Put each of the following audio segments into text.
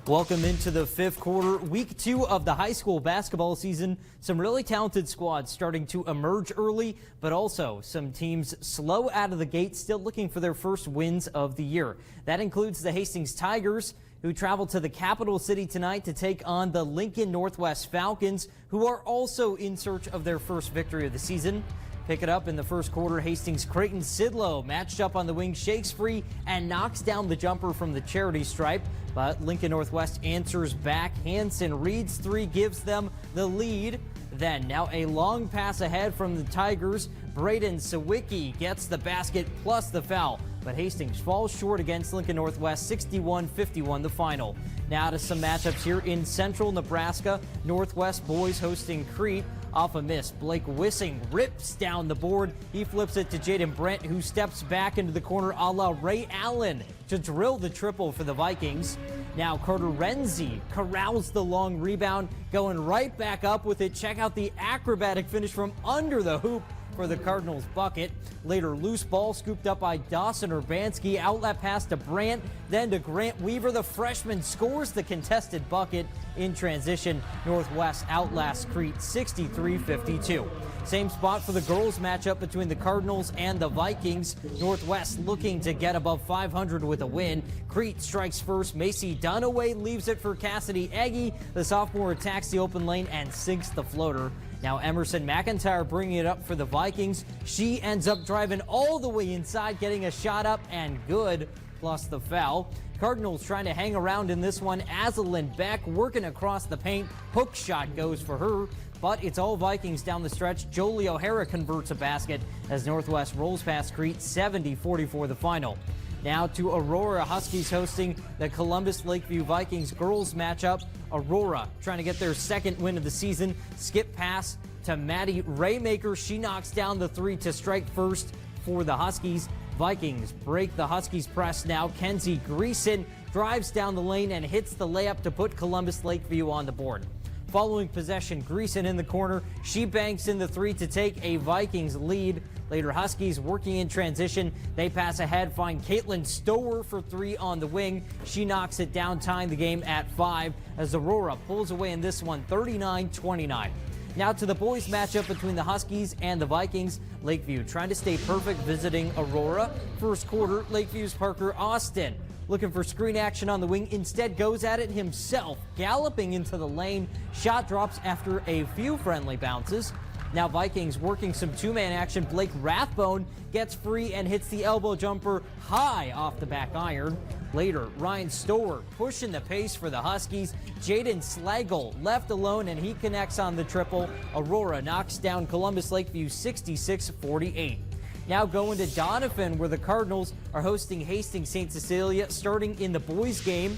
Welcome into the fifth quarter, week 2 of the high school basketball season. Some really talented squads starting to emerge early, but also some teams slow out of the gate, still looking for their first wins of the year. That includes the Hastings Tigers, who travel to the capital city tonight to take on the Lincoln Northwest Falcons, who are also in search of their first victory of the season. Pick it up in the first quarter. Hastings Creighton Sidlow matched up on the wing, shakes free and knocks down the jumper from the charity stripe. But Lincoln Northwest answers back. Hanson Reed's three gives them the lead. Then now a long pass ahead from the Tigers. Braden Sawicki gets the basket plus the foul. But Hastings falls short against Lincoln Northwest, 61-51 the final. Now to some matchups here in central Nebraska. Northwest boys hosting Crete. Off a miss, Blake Wissing rips down the board. He flips it to Jaden Brent, who steps back into the corner a la Ray Allen to drill the triple for the Vikings. Now Carter Renzi corrals the long rebound, going right back up with it. Check out the acrobatic finish from under the hoop for the Cardinals bucket. Later, loose ball scooped up by Dawson Urbanski. Outlet pass to Brant, then to Grant Weaver. The freshman scores the contested bucket in transition. Northwest outlasts Crete 63-52. Same spot for the girls matchup between the Cardinals and the Vikings. Northwest looking to get above 500 with a win. Crete strikes first. Macy Dunaway leaves it for Cassidy Eggy. The sophomore attacks the open lane and sinks the floater. Now Emerson McIntyre bringing it up for the Vikings. She ends up driving all the way inside, getting a shot up and good, plus the foul. Cardinals trying to hang around in this one. Azalyn Beck working across the paint. Hook shot goes for her, but it's all Vikings down the stretch. Jolie O'Hara converts a basket as Northwest rolls past Crete, 70-44 the final. Now to Aurora. Huskies hosting the Columbus Lakeview Vikings girls matchup. Aurora trying to get their second win of the season. Skip pass to Maddie Raymaker. She knocks down the three to strike first for the Huskies. Vikings break the Huskies press now. Kenzie Greason drives down the lane and hits the layup to put Columbus Lakeview on the board. Following possession, Greason in the corner. She banks in the three to take a Vikings lead. Later, Huskies working in transition. They pass ahead, find Caitlin Stower for three on the wing. She knocks it down, tying the game at 5 as Aurora pulls away in this one, 39-29. Now to the boys matchup between the Huskies and the Vikings. Lakeview trying to stay perfect visiting Aurora. First quarter, Lakeview's Parker Austin looking for screen action on the wing. Instead goes at it himself, galloping into the lane. Shot drops after a few friendly bounces. Now Vikings working some two-man action. Blake Rathbone gets free and hits the elbow jumper high off the back iron. Later, Ryan Stower pushing the pace for the Huskies. Jaden Slagle left alone and he connects on the triple. Aurora knocks down Columbus Lakeview 66-48. Now going to Donovan, where the Cardinals are hosting Hastings St. Cecilia, starting in the boys game.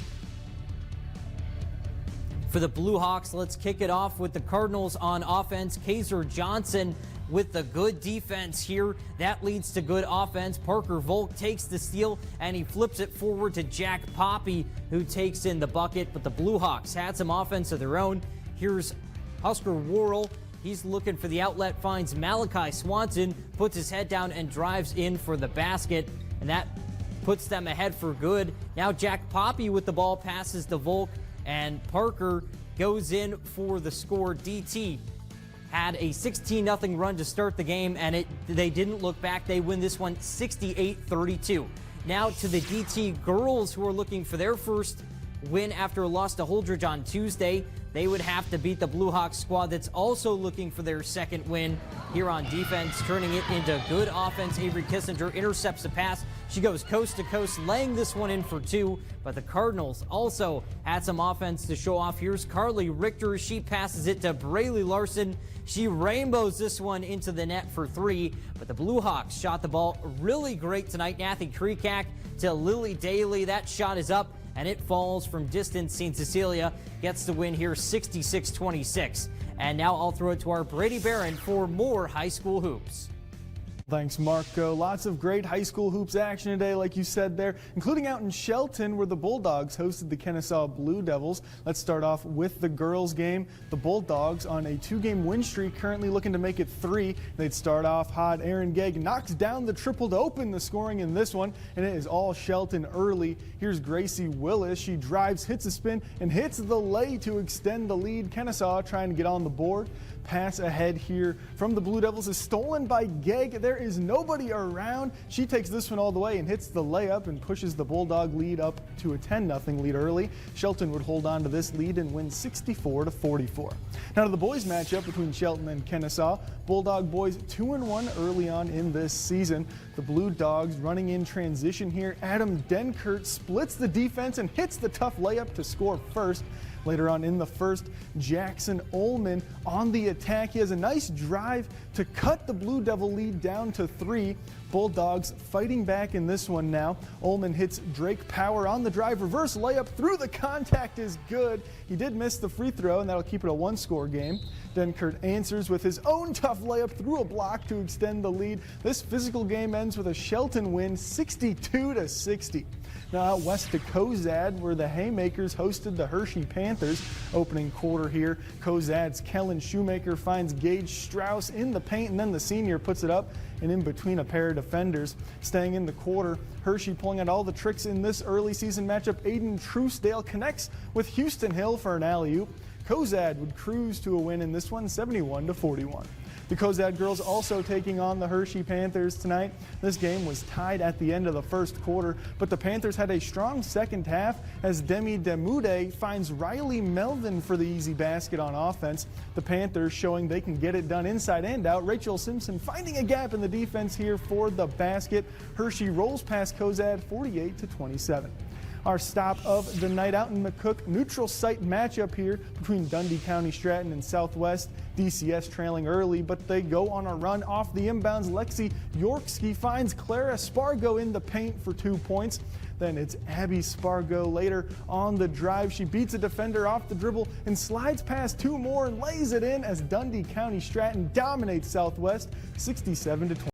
For the Blue Hawks, let's kick it off with the Cardinals on offense. Kaiser Johnson with the good defense here. That leads to good offense. Parker Volk takes the steal and he flips it forward to Jack Poppy, who takes in the bucket. But the Blue Hawks had some offense of their own. Here's Husker Worrell. He's looking for the outlet, finds Malachi Swanson, puts his head down and drives in for the basket. And that puts them ahead for good. Now Jack Poppy with the ball passes to Volk. And Parker goes in for the score. DT had a 16-0 run to start the game, and they didn't look back. They win this one 68-32. Now to the DT girls, who are looking for their first win after a loss to Holdridge on Tuesday. They would have to beat the Blue Hawks squad that's also looking for their second win here on defense, turning it into good offense. Avery Kissinger intercepts the pass. She goes coast to coast, laying this one in for two. But the Cardinals also had some offense to show off. Here's Carly Richter. She passes it to Braylee Larson. She rainbows this one into the net for three. But the Blue Hawks shot the ball really great tonight. Nathy Krekak to Lily Daly. That shot is up, and it falls from distance. St. Cecilia gets the win here 66-26. And now I'll throw it to our Brady Barron for more high school hoops. Thanks, Marco. Lots of great high school hoops action today, like you said there, including out in Shelton, where the Bulldogs hosted the Kennesaw Blue Devils. Let's start off with the girls' game. The Bulldogs on a 2-game win streak, currently looking to make it 3. They'd start off hot. Aaron Gegg knocks down the triple to open the scoring in this one, and it is all Shelton early. Here's Gracie Willis. She drives, hits a spin, and hits the lay to extend the lead. Kennesaw trying to get on the board. Pass ahead here from the Blue Devils is stolen by Gegg. There is nobody around. She takes this one all the way and hits the layup and pushes the Bulldog lead up to a 10-0 lead early. Shelton would hold on to this lead and win 64-44. Now to the boys matchup between Shelton and Kennesaw. Bulldog boys 2-1 early on in this season. The Blue Dogs running in transition here. Adam Denkert splits the defense and hits the tough layup to score first. Later on in the first, Jackson Ullman on the attack. He has a nice drive to cut the Blue Devil lead down to 3. Bulldogs fighting back in this one now. Ullman hits Drake Power on the drive. Reverse layup through the contact is good. He did miss the free throw, and that'll keep it a 1-score game. Denkert answers with his own tough layup through a block to extend the lead. This physical game ends with a Shelton win 62-60. Now out west to Cozad, where the Haymakers hosted the Hershey Panthers. Opening quarter here, Cozad's Kellen Shoemaker finds Gage Strauss in the paint, and then the senior puts it up and in between a pair of defenders. Staying in the quarter, Hershey pulling out all the tricks in this early season matchup. Aiden Truesdale connects with Houston Hill for an alley-oop. Cozad would cruise to a win in this one, 71-41. The Cozad girls also taking on the Hershey Panthers tonight. This game was tied at the end of the first quarter, but the Panthers had a strong second half as Demi Demude finds Riley Melvin for the easy basket on offense. The Panthers showing they can get it done inside and out. Rachel Simpson finding a gap in the defense here for the basket. Hershey rolls past Cozad 48-27. Our stop of the night out in McCook, neutral site matchup here between Dundee County Stratton and Southwest. DCS trailing early, but they go on a run off the inbounds. Lexi Yorkski finds Clara Spargo in the paint for 2 points. Then it's Abby Spargo later on the drive. She beats a defender off the dribble and slides past 2 more and lays it in as Dundee County Stratton dominates Southwest 67-20.